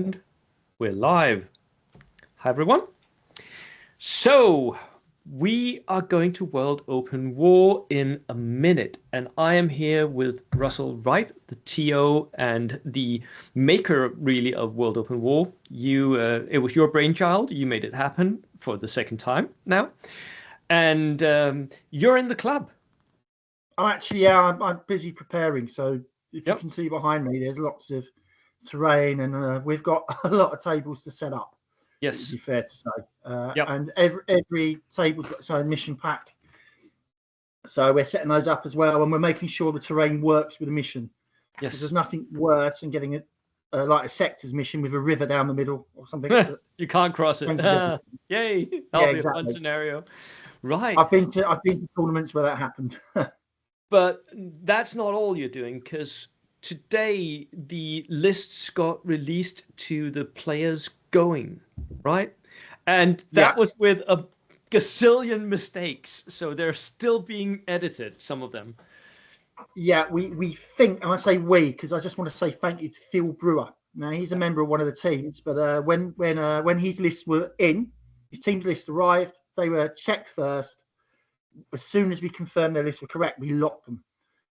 And we're live. Hi, everyone. So, we are going to World Open War in a minute. And I am here with Russell Wright, the TO and the maker, really, of World Open War. It was your brainchild. You made it happen for the second time now. And you're in the club. I'm busy preparing. So if you can see behind me, there's lots of terrain, and we've got a lot of tables to set up. Yes, to be fair to say. And every table's got its own mission pack. So we're setting those up as well, and we're making sure the terrain works with the mission. Yes, there's nothing worse than getting like a sectors mission with a river down the middle or something. You can't cross it. Yay! That'll be a fun scenario. Right. I've been to tournaments where that happened. But that's not all you're doing, because today the lists got released to the players going, right? And that was with a gazillion mistakes. So they're still being edited, some of them. Yeah, we think, and I say we because I just want to say thank you to Phil Brewer. Now he's a member of one of the teams, but when his lists were in, his team's list arrived, they were checked first. As soon as we confirmed their lists were correct, we locked them.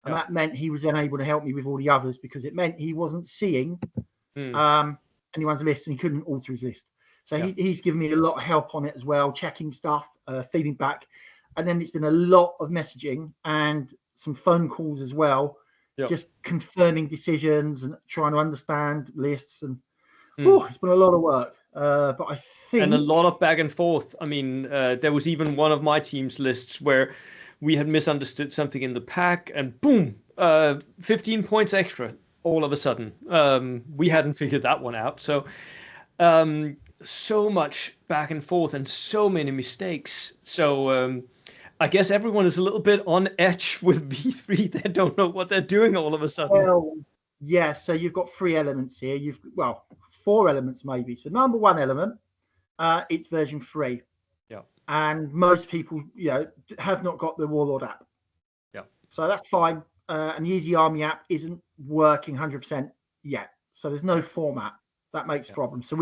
And that meant he was then able to help me with all the others, because it meant he wasn't seeing anyone's list and he couldn't alter his list. So he's given me a lot of help on it as well, checking stuff, feeding back. And then it's been a lot of messaging and some phone calls as well, just confirming decisions and trying to understand lists. And it's been a lot of work. But I think... And a lot of back and forth. I mean, there was even one of my team's lists where we had misunderstood something in the pack, and boom, 15 points extra all of a sudden. We hadn't figured that one out. So, so much back and forth and so many mistakes. So I guess everyone is a little bit on edge with V3. They don't know what they're doing all of a sudden. Well, yeah, so you've got three elements here. Four elements maybe. So number one element, it's version 3. And most people, have not got the Warlord app. So that's fine. And the Easy Army app isn't working 100% yet. So there's no format. That makes problems. So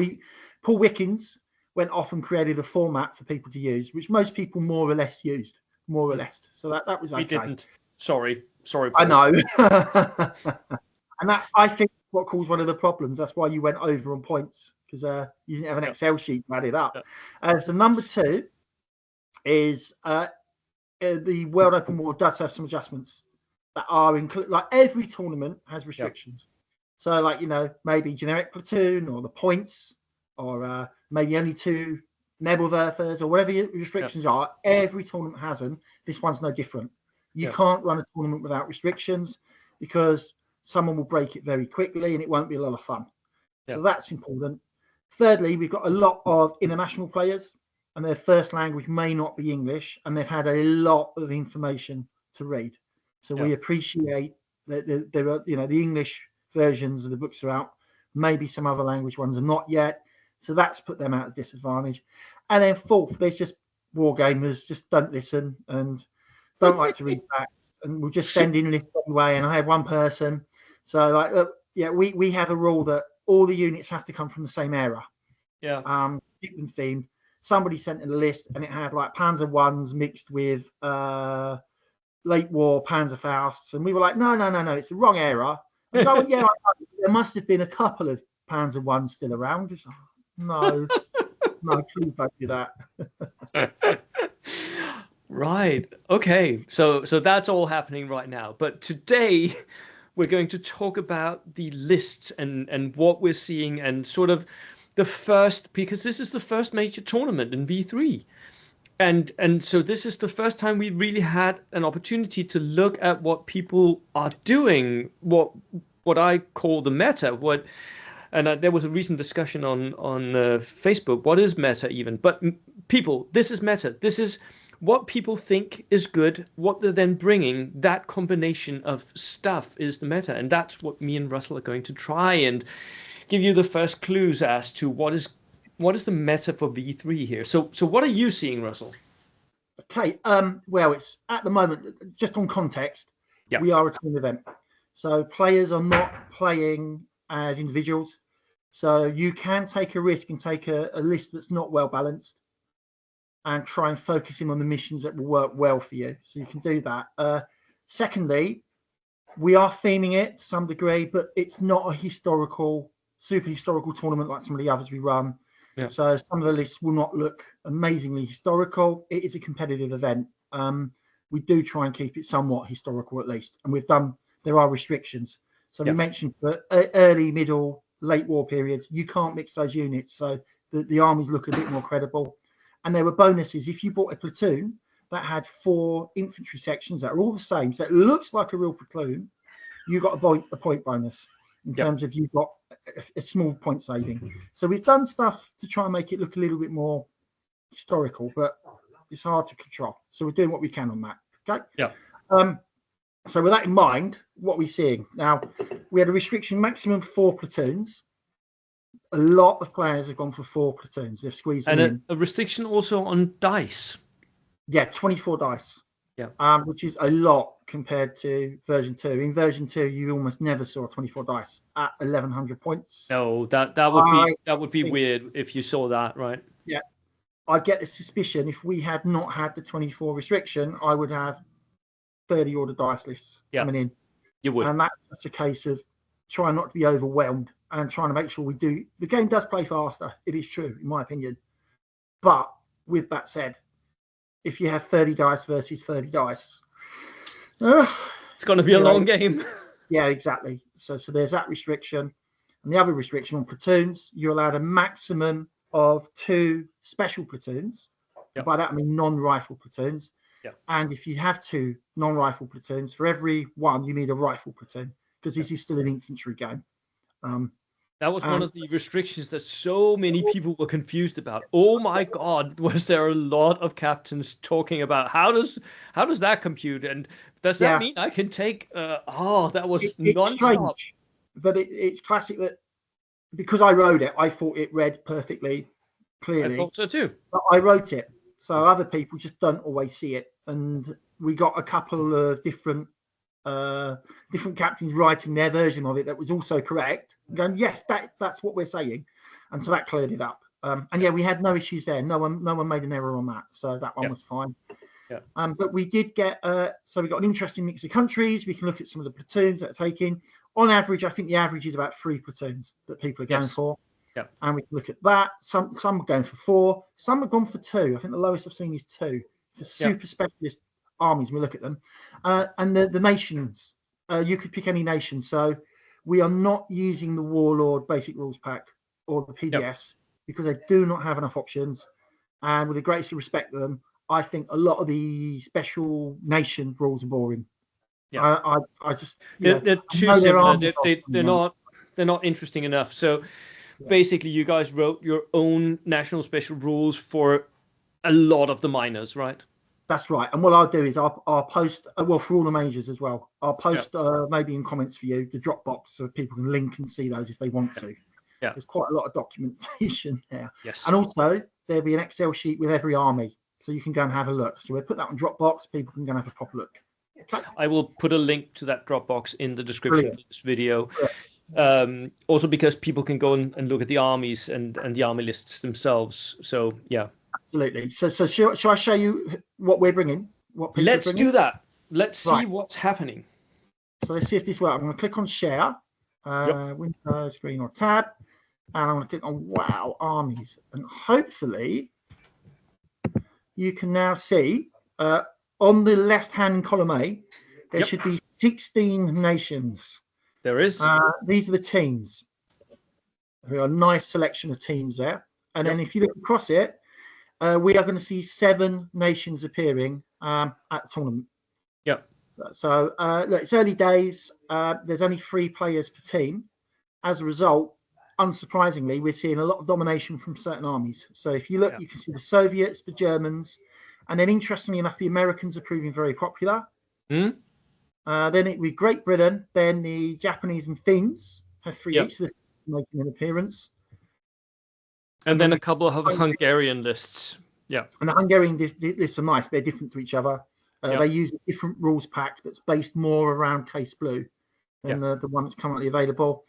Paul Wickens went off and created a format for people to use, which most people more or less used, So that was okay. We didn't. Sorry, Paul. I know. And that, I think, what caused one of the problems. That's why you went over on points, because you didn't have an Excel sheet to add it up. So number 2 is the World Open War does have some adjustments that are included. Like every tournament has restrictions. So like, maybe generic platoon or the points, or maybe only 2 Nebelwerfers or whatever your restrictions are. Every tournament has them. This one's no different. You can't run a tournament without restrictions, because someone will break it very quickly and it won't be a lot of fun. So that's important. Thirdly, we've got a lot of international players, and their first language may not be English, and they've had a lot of information to read. So we appreciate that there are, the English versions of the books are out. Maybe some other language ones are not yet. So that's put them at a disadvantage. And then fourth, there's just war gamers just don't listen and don't like to read facts, and we'll just send in lists anyway. And I had one person. So like, we have a rule that all the units have to come from the same era. Keep them themed. Somebody sent in a list and it had like Panzer I's mixed with late war Panzerfausts, and we were like, no, it's the wrong era. And I went, there must have been a couple of Panzer I's still around. Just, no, please don't do that. Right. Okay. So that's all happening right now. But today we're going to talk about the lists and what we're seeing, and sort of the first, because this is the first major tournament in V3. And so this is the first time we really had an opportunity to look at what people are doing, what I call the meta. There was a recent discussion on Facebook. What is meta even? But people, this is meta. This is what people think is good, what they're then bringing. That combination of stuff is the meta. And that's what me and Russell are going to try and give you the first clues as to what is the meta for V3 here. So what are you seeing, Russell? Okay. Well, it's at the moment, just on context, we are a team event. So players are not playing as individuals. So you can take a risk and take a list that's not well balanced and try and focus in on the missions that will work well for you. So you can do that. Secondly, we are theming it to some degree, but it's not a super historical tournament like some of the others we run. Yeah. So some of the lists will not look amazingly historical. It is a competitive event. We do try and keep it somewhat historical at least. And there are restrictions. So we mentioned for early, middle, late war periods, you can't mix those units. So the armies look a bit more credible. And there were bonuses. If you bought a platoon that had 4 infantry sections that are all the same, so it looks like a real platoon, you got a point bonus in terms of you've got a small point saving. So we've done stuff to try and make it look a little bit more historical, but it's hard to control. So we're doing what we can on that. Okay. Yeah. So with that in mind, what we're seeing now, we had a restriction maximum 4 platoons. A lot of players have gone for 4 platoons. They've squeezed them in. A restriction also on dice. Yeah, 24 dice. Yeah. Which is a lot compared to version 2. In version 2, you almost never saw 24 dice at 1,100 points. No, that would be weird if you saw that, right? Yeah. I get the suspicion if we had not had the 24 restriction, I would have 30 order dice lists coming in. You would. And that's a case of trying not to be overwhelmed and trying to make sure we do. The game does play faster. It is true, in my opinion. But with that said, if you have 30 dice versus 30 dice, it's going to be a long game. Yeah, exactly. So there's that restriction. And the other restriction on platoons, you're allowed a maximum of 2 special platoons. Yep. By that, I mean non-rifle platoons. Yep. And if you have 2 non-rifle platoons, for every one, you need a rifle platoon, because this is still an infantry game. That was one of the restrictions that so many people were confused about. Oh my God, was there a lot of captains talking about how does that compute, and does that mean I can take? That was non-stop. But it's classic that because I wrote it, I thought it read perfectly clearly. I thought so too. But I wrote it, so other people just don't always see it, and we got a couple of different captains writing their version of it that was also correct, going, yes, that's what we're saying, and so that cleared it up. And we had no issues there. No one made an error on that, so that one was fine. Yeah. But we did get so we got an interesting mix of countries. We can look at some of the platoons that are taking. On average, I think the average is about 3 platoons that people are going for. Yeah. And we can look at that. Some are going for 4. Some have gone for 2. I think the lowest I've seen is 2 for super specialist armies. We look at them, and the nations. You could pick any nation. So we are not using the Warlord basic rules pack or the PDFs because they do not have enough options. And with the greatest respect to them, I think a lot of the special nation rules are boring. Yeah, I just they're too similar. They're not interesting enough. So basically, you guys wrote your own national special rules for a lot of the minors, right? That's right. And what I'll do is I'll post, for all the majors as well, I'll post maybe in comments for you, the Dropbox, so people can link and see those if they want to. Yeah. There's quite a lot of documentation there. Yes. And also, there'll be an Excel sheet with every army, so you can go and have a look. So we'll put that on Dropbox. People can go and have a proper look. Okay. I will put a link to that Dropbox in the description of this video. Yeah. Also because people can go and look at the armies and the army lists themselves. So, yeah. Absolutely. So shall I show you what we're bringing? Let's do that. Let's see what's happening. So let's see if this works. I'm going to click on share, Windows, screen or tab, and I'm going to click on Wow Armies. And hopefully you can now see on the left-hand column A, there should be 16 nations. There is. These are the teams. There are a nice selection of teams there. And then if you look across it, we are going to see 7 nations appearing at the tournament. Yep. So look, it's early days. There's only 3 players per team. As a result, unsurprisingly, we're seeing a lot of domination from certain armies. So if you look, you can see the Soviets, the Germans, and then interestingly enough, the Americans are proving very popular. Then it with Great Britain, then the Japanese and Finns have 3 each, so making an appearance. And then a couple of Hungarian lists. Yeah. And the Hungarian lists are nice. They're different to each other. They use a different rules pack that's based more around Case Blue than the one that's currently available.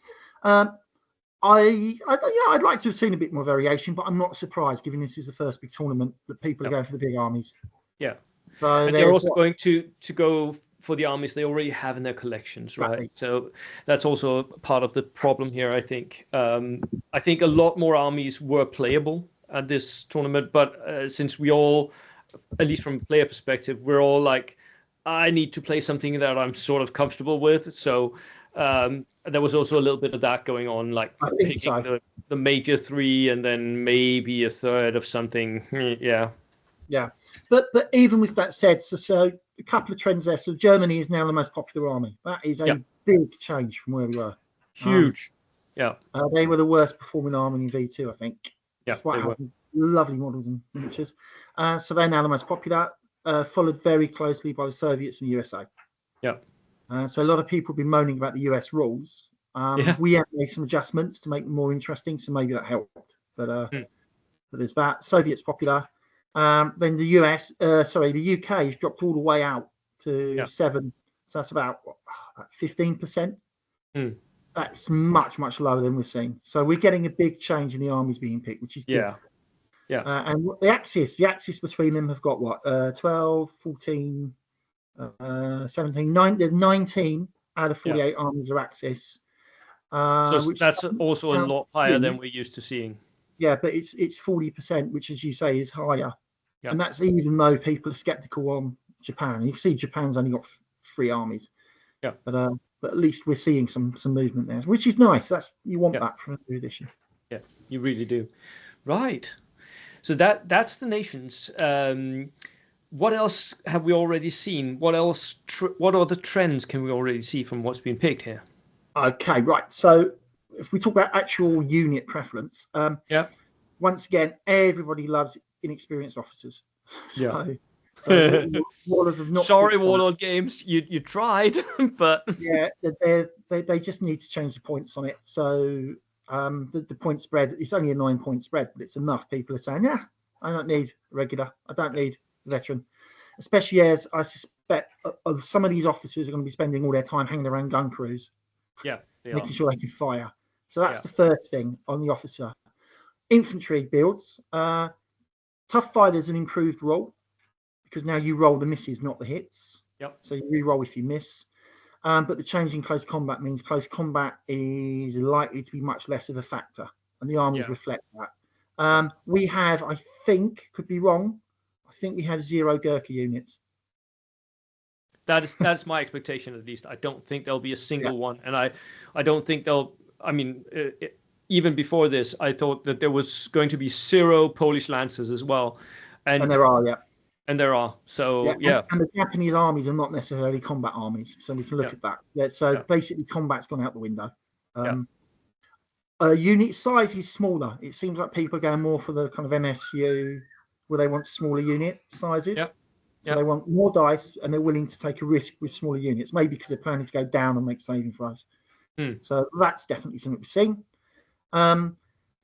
I'd like to have seen a bit more variation, but I'm not surprised, given this is the first big tournament that people are going for the big armies. Yeah, so and they're also going to go for the armies they already have in their collections, right? Exactly. So that's also part of the problem here, I think. I think a lot more armies were playable at this tournament, but since we all, at least from a player perspective, we're all like, I need to play something that I'm sort of comfortable with. So there was also a little bit of that going on, like picking the major three and then maybe a third of something. Yeah. Yeah, but even with that said, so a couple of trends there. So Germany is now the most popular army. That is a big change from where we were. Huge. They were the worst performing army in V2, I think. Despite having lovely models and miniatures. So they're now the most popular, followed very closely by the Soviets and the USA. Yeah. So a lot of people have been moaning about the US rules. We have made some adjustments to make them more interesting, so maybe that helped. But there's that. Soviets popular. Then the the UK has dropped all the way out to 7. So that's about 15%. That's much, much lower than we're seeing. So we're getting a big change in the armies being picked, which is good. And the axis between them have got what? 12, 14, 17, 9. There's 19 out of 48 armies are axis. So that's also a lot higher than we're used to seeing. Yeah, but it's 40%, which, as you say, is higher. And that's even though people are skeptical on Japan. You can see Japan's only got 3 armies. But at least we're seeing some movement there, which is nice. You want that from a new edition. Yeah, you really do. Right. So that's the nations. What else have we already seen? What else? What other trends can we already see from what's been picked here? Okay, right. So if we talk about actual unit preference, once again, everybody loves inexperienced officers. So sorry, Warlord Games, you tried, but they just need to change the points on it. So the point spread, it's only a 9-point spread, but it's enough. People are saying, I don't need regular, I don't need veteran, especially as I suspect some of these officers are going to be spending all their time hanging around gun crews, making sure they can fire. So that's the first thing on the officer. Infantry builds. Tough Fighter's an improved roll, because now you roll the misses, not the hits. So you re-roll if you miss. But the change in close combat means close combat is likely to be much less of a factor, and the armies reflect that. We have, I think, could be wrong, I think we have 0 Gurkha units. That's my expectation, at least. I don't think there'll be a single one, and I don't think they'll. I mean, even before this, I thought that there was going to be 0 Polish Lancers as well, and there are, and there are. So and the Japanese armies are not necessarily combat armies, so we can look at that. So basically, combat's gone out the window. Unit size is smaller. It seems like people are going more for the kind of MSU, where they want smaller unit sizes. So they want more dice, and they're willing to take a risk with smaller units, maybe because they're planning to go down and make saving throws. So that's definitely something we're seeing.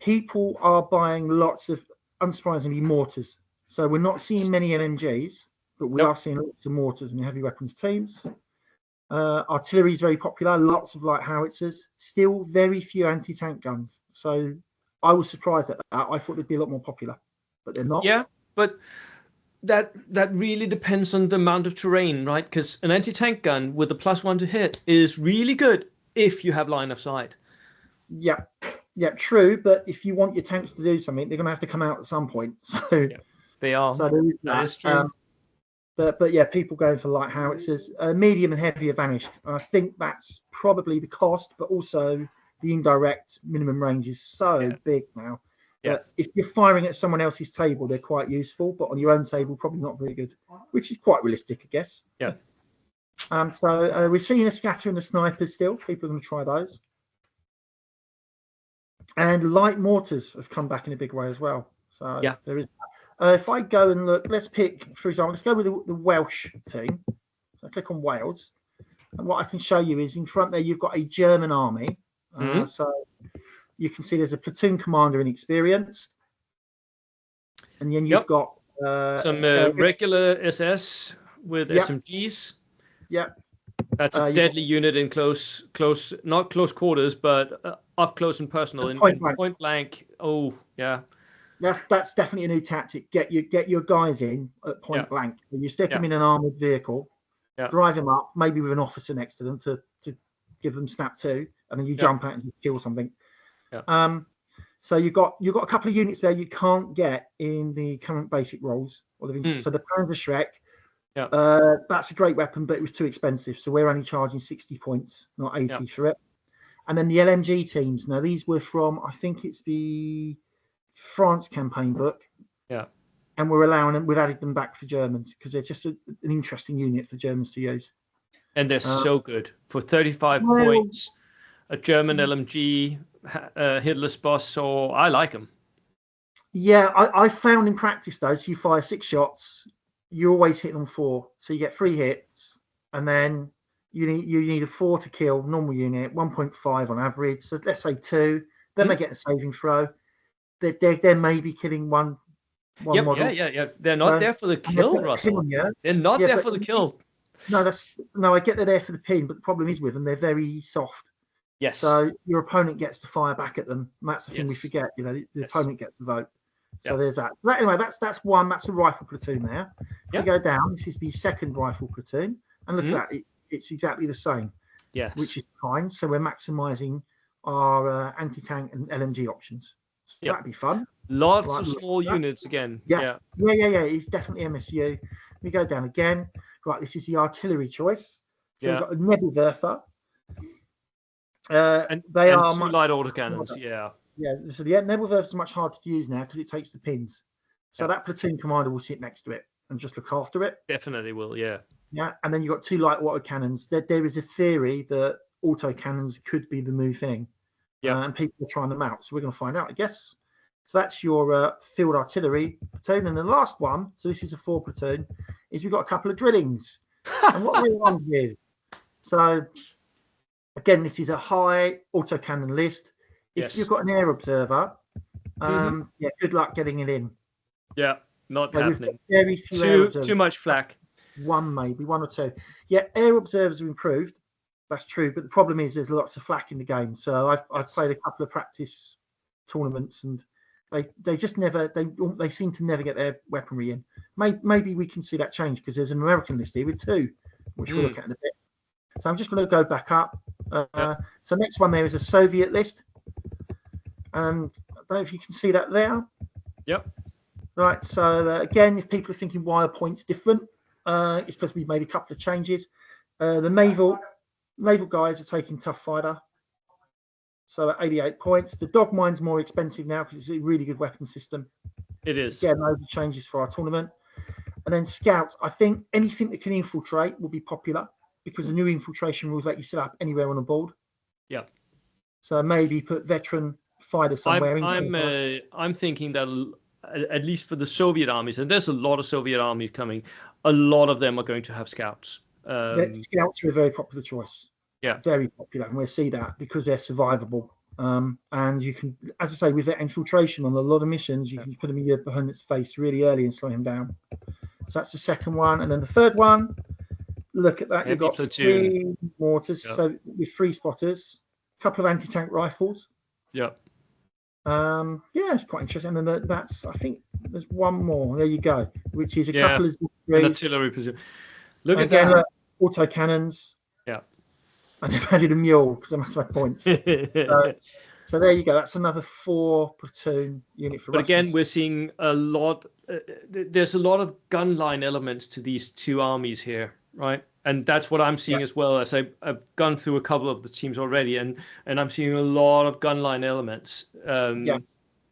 People are buying lots of, unsurprisingly, mortars. So we're not seeing many LMGs, but we are seeing lots of mortars and heavy weapons teams. Artillery is very popular, lots of light howitzers, still very few anti-tank guns. So I was surprised at that. I thought they'd be a lot more popular, but they're not. Yeah, but that really depends on the amount of terrain, right? Because an anti-tank gun with a +1 to hit is really good if you have line of sight. Yeah, true. But if you want your tanks to do something, they're going to have to come out at some point. So they are. So there is that is true. But yeah, people going for light howitzers. Medium and heavy have vanished. I think that's probably the cost, but also the indirect minimum range is so big now. If you're firing at someone else's table, they're quite useful, but on your own table, probably not very good, which is quite realistic, I guess. So we're seeing a scatter in the snipers still. People are going to try those. And light mortars have come back in a big way as well. So there is. If I go and look, let's pick, for example, let's go with the Welsh team. So I click on Wales. And what I can show you is in front there, you've got a German army. So you can see there's a platoon commander inexperienced. And then you've got some regular SS with SMGs. That's a deadly unit in close, not close quarters, but up close and personal in point blank. Oh, yeah. That's definitely a new tactic. Get your guys in at point blank. You stick them in an armored vehicle, drive them up, maybe with an officer next to them to give them snap to, and then you jump out and you kill something. So you've got a couple of units there you can't get in the current basic roles. So the Panzerschreck, that's a great weapon, but it was too expensive. So we're only charging 60 points, not 80 for it. And then the LMG teams. Now these were from, I think it's the France campaign book. And we're allowing them, we've added them back for Germans because they're just an interesting unit for Germans to use. And they're so good. For 35 points, a German LMG, hitless boss, so I like them. Yeah, I found in practice though, so you fire 6 shots, you're always hitting on 4. So you get 3 hits, and then you need a 4 to kill, normal unit, 1.5 on average. So let's say 2, then they get a saving throw. They're maybe killing one model. Yeah. They're not there for the kill, Russell. They're not there for the kill. No, I get they're there for the pin, but the problem is with them, they're very soft. Yes. So your opponent gets to fire back at them. And that's the thing we forget. The opponent gets to vote. So there's that. Anyway, that's one. That's a rifle platoon there. We go down. This is the second rifle platoon, and look at that. It's exactly the same. Yes. Which is fine. So we're maximising our anti-tank and LMG options. So that'd be fun. Lots of small units again. Yeah. It's definitely MSU. We go down again. Right, this is the artillery choice. So we've got a Nebelwerfer. They are 2 light autocannons. Yeah. So the Nebelwerfer is much harder to use now because it takes the pins. So that platoon commander will sit next to it and just look after it. Definitely will. Yeah. Yeah, and then you've got 2 light autocannons. There is a theory that autocannons could be the new thing. Yeah. And people are trying them out. So we're going to find out, I guess. So that's your field artillery platoon. And the last one, so this is a 4 platoon, is we've got a couple of drillings. And what we're on with. So again, this is a high autocannon list. If you've got an air observer, good luck getting it in. Yeah, not happening. Very few too much flak. 1 maybe, 1 or 2. Yeah, air observers are improved. That's true, but the problem is there's lots of flak in the game. So I've played a couple of practice tournaments, and they just never they seem to never get their weaponry in. Maybe we can see that change because there's an American list here with 2, which we'll look at in a bit. So I'm just going to go back up. So next one there is a Soviet list, and I don't know if you can see that there. Yep. Right. So again, if people are thinking why are points different, it's because we've made a couple of changes. The naval guys are taking Tough Fighter. So at 88 points, the dog mine's more expensive now because it's a really good weapon system. It is. Yeah, no changes for our tournament. And then scouts, I think anything that can infiltrate will be popular because the new infiltration rules let you set up anywhere on a board. Yeah. So maybe put veteran fighter somewhere. I'm thinking that at least for the Soviet armies, and there's a lot of Soviet armies coming, a lot of them are going to have scouts. Scouts are a very popular choice. Yeah, very popular, and we'll see that because they're survivable. And you can, as I say, with that infiltration on a lot of missions, you can put them in your opponent's face really early and slow him down. So that's the second one, and then the third one. Look at that. You've got platoon. 3 mortars, so with 3 spotters, a couple of anti-tank rifles. Yeah. It's quite interesting. And then I think there's one more. There you go, which is a couple of an artillery platoon. Look again, at that. Auto cannons. Yeah. And they've added a mule because they must have points. So there you go. That's another 4 platoon unit for. But again, we're seeing a lot. There's a lot of gun line elements to these 2 armies here, right? And that's what I'm seeing as well. As I've gone through a couple of the teams already, and I'm seeing a lot of gun line elements.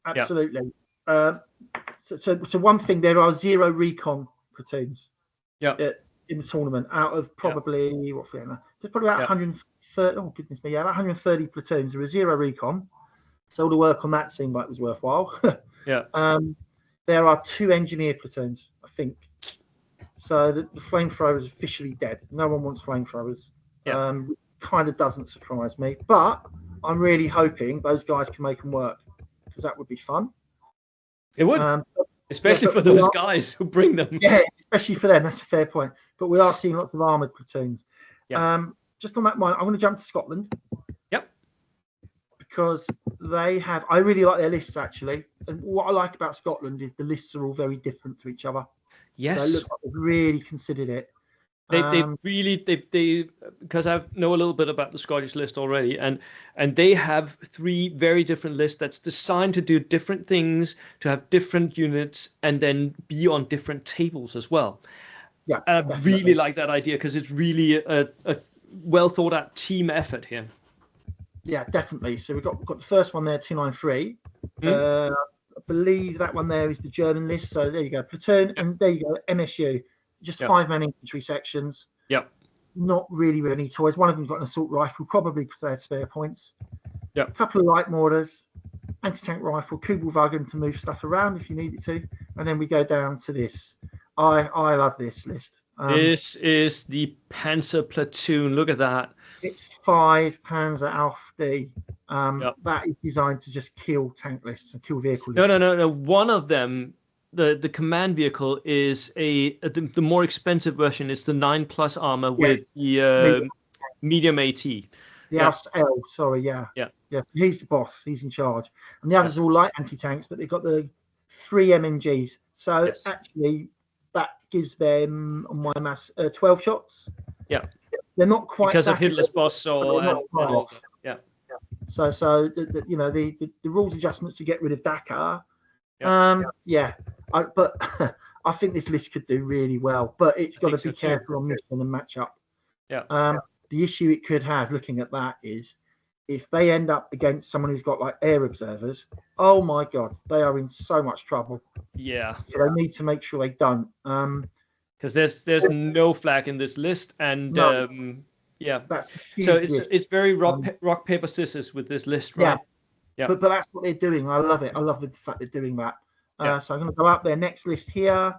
Absolutely. So one thing, there are 0 recon platoons. Yeah. In the tournament, out of probably there's probably about 130. Oh goodness me, about 130 platoons. There were 0 recon, so all the work on that seemed like it was worthwhile. There are 2 engineer platoons, I think. So the flamethrower is officially dead. No one wants flamethrowers. Kind of doesn't surprise me, but I'm really hoping those guys can make them work because that would be fun. It would. Especially for those guys who bring them. Yeah, especially for them. That's a fair point. But we are seeing lots of armoured platoons. Yeah. Just on that one, I'm going to jump to Scotland. Yep. because they have. I really like their lists actually, and what I like about Scotland is the lists are all very different to each other. Yes. So it looks like they've really considered it. They really because I know a little bit about the Scottish list already, and they have 3 very different lists that's designed to do different things, to have different units, and then be on different tables as well. Yeah, I really like that idea because it's really a well thought out team effort here. Yeah, definitely. So we've got the first one there, 293. I believe that one there is the German list. So there you go, platoon, and there you go, MSU. Just 5-man infantry sections. Yep. Not really with any toys. One of them's got an assault rifle, probably because they had spare points. Yep. A couple of light mortars, anti-tank rifle, Kugelwagen to move stuff around if you need it to. And then we go down to this. I love this list. This is the Panzer platoon. Look at that. It's 5 Panzer Alf D. That is designed to just kill tank lists and kill vehicle lists. No. One of them, the command vehicle is the more expensive version. It's the 9+ armor with the medium AT. The L, sorry, yeah. He's the boss. He's in charge, and the others are all light anti-tanks, but they've got the 3 MMGs. So actually, that gives them, on my maths, 12 shots. Yeah, they're not quite because of Hitler's boss. So So the rules adjustments to get rid of Dakar. But I think this list could do really well, but it's got to be careful on mission and match up. The issue it could have, looking at that, is if they end up against someone who's got like air observers, oh my god, they are in so much trouble. So they need to make sure they don't. Because there's no flag in this list, and so it's very rock paper scissors with this list, right? But that's what they're doing. I love it. I love the fact they're doing that. So I'm going to go up their next list here.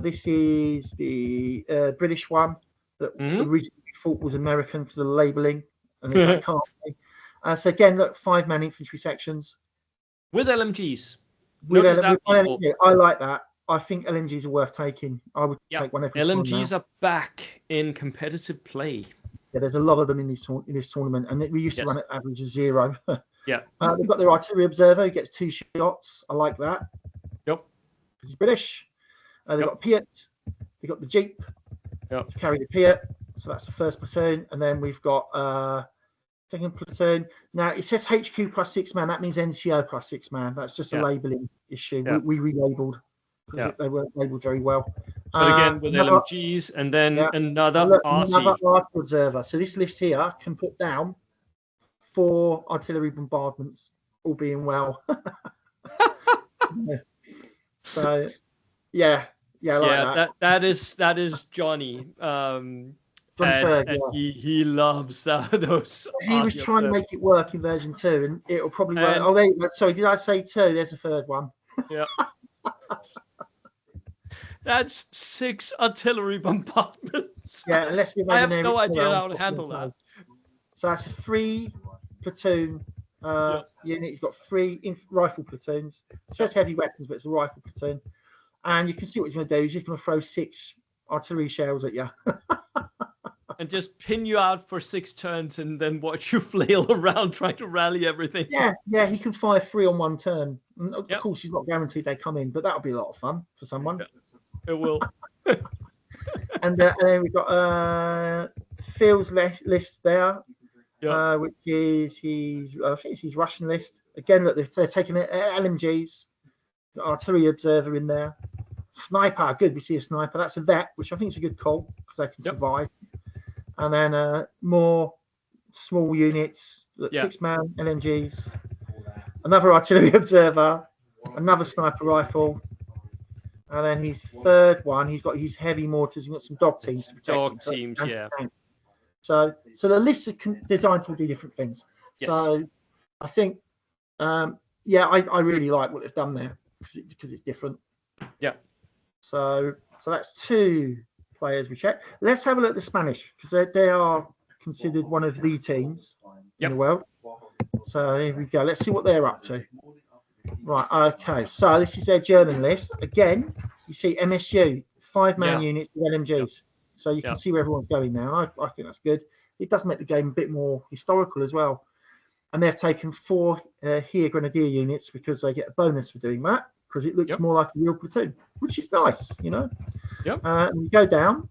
This is the British one that originally thought was American because of the labelling, and they can't be. So again, look, 5-man infantry sections with LMGs. I like that. I think LMGs are worth taking. I would take one every time. LMGs are back in competitive play. Yeah, there's a lot of them in this tournament, and we used to run at average of 0. They've got their artillery observer who gets 2 shots. I like that. Yep. He's British. They've got Piat. They've got the Jeep to carry the Piat. So that's the first platoon, and then we've got second platoon. Now it says HQ plus 6-man. That means NCO plus 6-man. That's just a labelling issue. We relabeled. They weren't labelled very well. But again, with LMGs, and then another RT. Another artillery observer. So this list here can put down 4 artillery bombardments, all being well. So, that is Johnny. And he loves those. He was trying to make it work in version 2, and it'll probably work. Sorry, did I say 2? There's a third one. Yeah. That's 6 artillery bombardments. Yeah, unless we I have no idea how to handle that. So that's a 3 platoon unit. He's got 3 rifle platoons. So it's heavy weapons, but it's a rifle platoon. And you can see what he's going to do. He's just going to throw 6 artillery shells at you. And just pin you out for 6 turns and then watch you flail around trying to rally everything. Yeah, he can fire 3 on 1 turn. And of course, he's not guaranteed they come in, but that'll be a lot of fun for someone. It will. And then we've got Phil's list there, which is I think it's his Russian list. Again, look, they're taking LMGs, artillery observer in there. Sniper, good. We see a sniper. That's a vet, which I think is a good call because they can survive. And then more small units, 6-man LMGs, another artillery observer, another sniper rifle, and then his third one, he's got his heavy mortars. He's got some dog teams. So the lists are designed to do different things. Yes. So I think, I really like what they've done there because it's different. Yeah. So that's 2 players we check. Let's have a look at the Spanish because they are considered one of the teams in the world. So here we go. Let's see what they're up to. Right. Okay. So this is their German list. Again, you see MSU 5-man units with LMGs. So you can see where everyone's going now. I think that's good. It does make the game a bit more historical as well. and they've taken 4 here Grenadier units because they get a bonus for doing that, because it looks more like a real platoon, which is nice, you know. And you go down,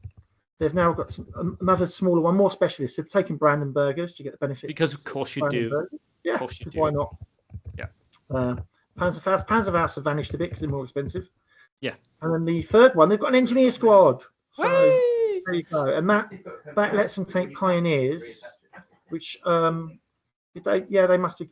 they've now got another smaller one, more specialists. They've taken Brandenburgers to get the benefit. Because of course you do. Yeah, of course you do. Why not? Yeah. Panzerfaust have vanished a bit because they're more expensive. Yeah. And then the third one, they've got an engineer squad. So Whee! there you go. And that lets them take pioneers, which they must have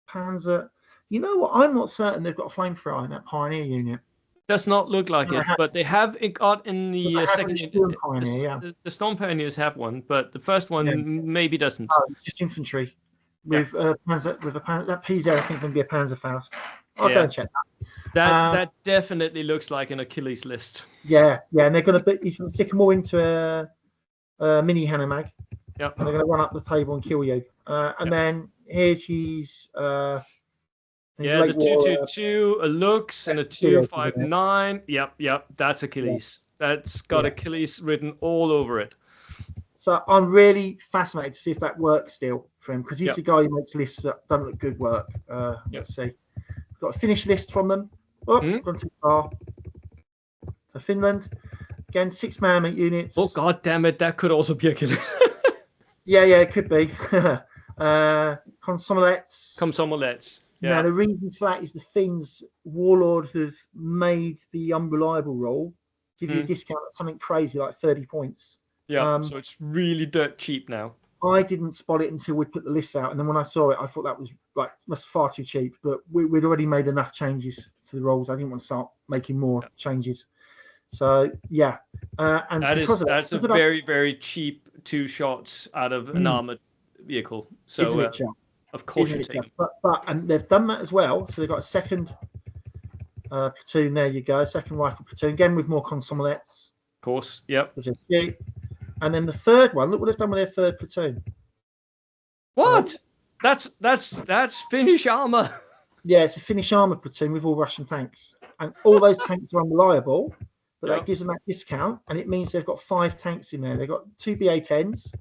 Panzer. You know what? I'm not certain they've got a flamethrower in that pioneer unit. Does not look like it, but they have it got in the second. The Storm Pioneers have one, but the first one maybe doesn't. Oh, it's just infantry with Panzer that PZ. I think can be a Panzerfaust. I'll go and check that. That definitely looks like an Achilles list. Yeah, and they're going to stick them all into a mini Hanomag. Yep. And they're going to run up the table and kill you. And then here's his. The 222, a Lux, and a 259. Yep. That's Achilles. That's got Achilles written all over it. So I'm really fascinated to see if that works still for him, because he's the guy who makes lists that don't look good work. Let's see. Got a finished list from them. Gone too far. So Finland. Again, 6-man units. Oh, god damn it. That could also be Achilles. Yeah, it could be. Consomolets. Yeah. Now, the reason for that is the Finns Warlord have made the unreliable rule give you a discount at something crazy like 30 points. Yeah, so it's really dirt cheap now. I didn't spot it until we put the list out, and then when I saw it, I thought that was far too cheap. But we'd already made enough changes to the rules. I didn't want to start making more changes. So and that's a very, very cheap 2 shots out of an armored vehicle. So of course you take them. But they've done that as well. So they've got a second platoon. There you go, second rifle platoon again with more Consomolets. Of course, yep. And then the third one. Look what they've done with their third platoon. What? That's Finnish armor. Yeah, it's a Finnish armor platoon with all Russian tanks, and all those tanks are unreliable. But that gives them that discount, and it means they've got 5 tanks in there. They've got 2 BA-10s,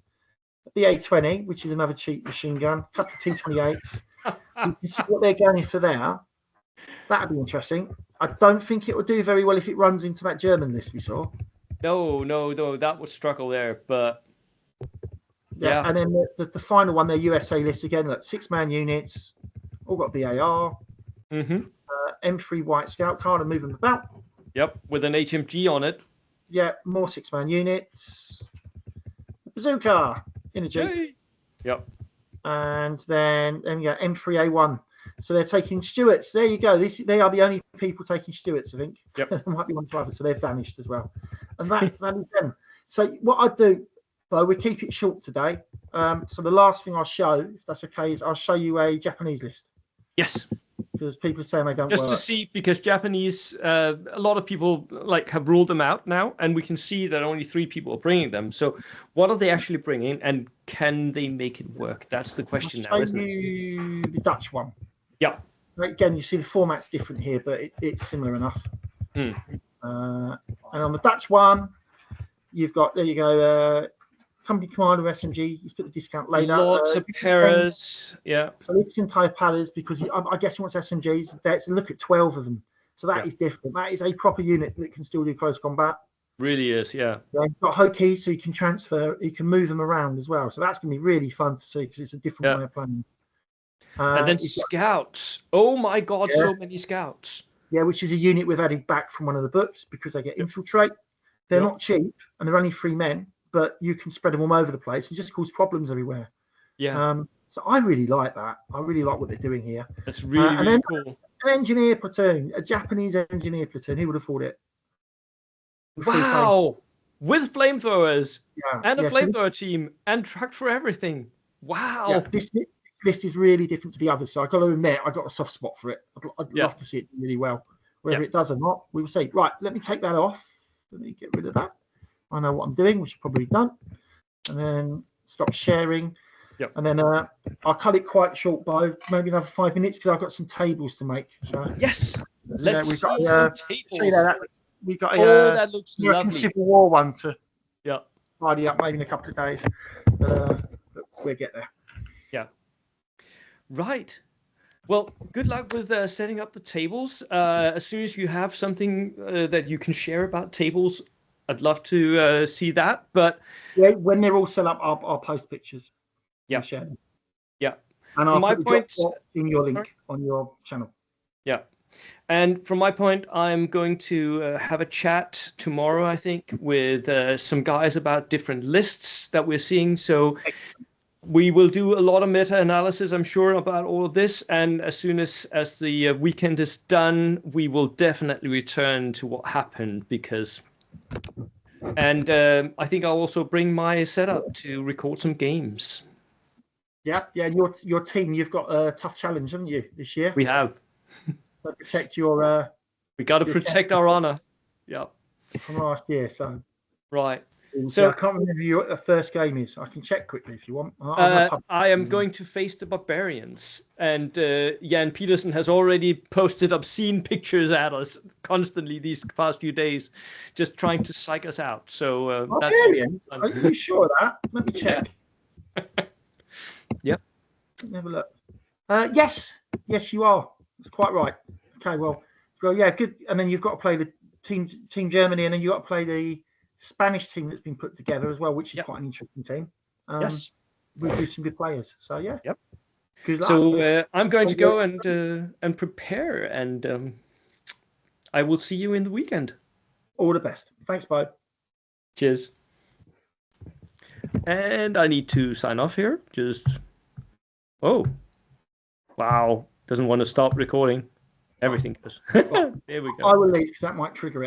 a BA-20, which is another cheap machine gun, a couple of T-28s. So you can see what they're going for there. That'd be interesting. I don't think it will do very well if it runs into that German list we saw. No, that would struggle there. But and then the final one, their USA list again, look, 6-man units, all got BAR. M3 White Scout car to move them about. Yep, with an HMG on it. Yeah, more 6-man units. Bazooka in a Jeep. Yay. Yep. And then we got M3A1. So they're taking Stuarts. There you go. They are the only people taking Stuarts, I think. Yep. There might be one to others, so they've vanished as well. And that is them. So what I do, though, we keep it short today. So the last thing I'll show, if that's okay, is I'll show you a Japanese list. Yes. Because people are saying they don't just work. To see, because Japanese, a lot of people have ruled them out now, and we can see that only 3 people are bringing them. So what are they actually bringing, and can they make it work? That's the question now, isn't it? The Dutch one. Yeah. Again, you see the format's different here, but it's similar enough. And on the Dutch one, you've got, there you go, company commander SMG. He's put the discount later. Lots of Paras. Yeah. So it's entire Paras because I guess he wants SMGs. Let's look at 12 of them. So that is different. That is a proper unit that can still do close combat. Really is, yeah. He's got Hokies, so he can transfer. He can move them around as well. So that's going to be really fun to see because it's a different way of playing. And then scouts. Oh my God, so many scouts. Yeah, which is a unit we've added back from one of the books because they get infiltrate. They're not cheap and they're only 3 men, but you can spread them all over the place and just cause problems everywhere. Yeah. So I really like that. I really like what they're doing here. That's really cool. An engineer platoon, a Japanese engineer platoon. Who would have thought it? Wow. With flamethrowers and a flamethrower so team and truck for everything. Wow. Yeah, this list is really different to the others. So I've got to admit, I got a soft spot for it. I'd love to see it really well. Whether it does or not, we will see. Right, let me take that off. Let me get rid of that. I know what I'm doing, which I've probably done. And then stop sharing. Yep. And then I'll cut it quite short by maybe another 5 minutes because I've got some tables to make. So, yes. Let's we've got, see some tables. We've got that looks lovely. Civil War one to Yeah. tidy up maybe in a couple of days. But we'll get there. Yeah. Right. Well, good luck with setting up the tables. As soon as you have something that you can share about tables, I'd love to see that. But yeah, when they're all set up, I'll post pictures. Yeah. And share them. Yeah. And From I'll my put point, in your link sorry? on your channel. Yeah. And from my point, I'm going to have a chat tomorrow, I think, with some guys about different lists that we're seeing. So we will do a lot of meta-analysis, I'm sure, about all of this. And as soon as the weekend is done, we will definitely return to what happened because... And I think I'll also bring my setup to record some games. Yeah. And your team, you've got a tough challenge, haven't you, this year? We have. To protect your... we got to protect our honor. Yeah. From last year, so... Right. So I can't remember what the first game is. I can check quickly if you want. I am going to face the Barbarians, and Jan Peterson has already posted obscene pictures at us constantly these past few days, just trying to psych us out. So Barbarians? Are you sure of that? Let me check. Yep. Let me have a look. Yes, you are. That's quite right. Okay, well, yeah, good. And then you've got to play the Team Germany, and then you've got to play the Spanish team that's been put together as well, which is quite an interesting team. Yes, we'll do some good players. So yeah. Yep. Good luck. So I'm going to go and prepare, and I will see you in the weekend. All the best. Thanks, Bo. Cheers. And I need to sign off here. Oh, wow! Doesn't want to stop recording. Everything goes. There we go. I will leave because that might trigger it.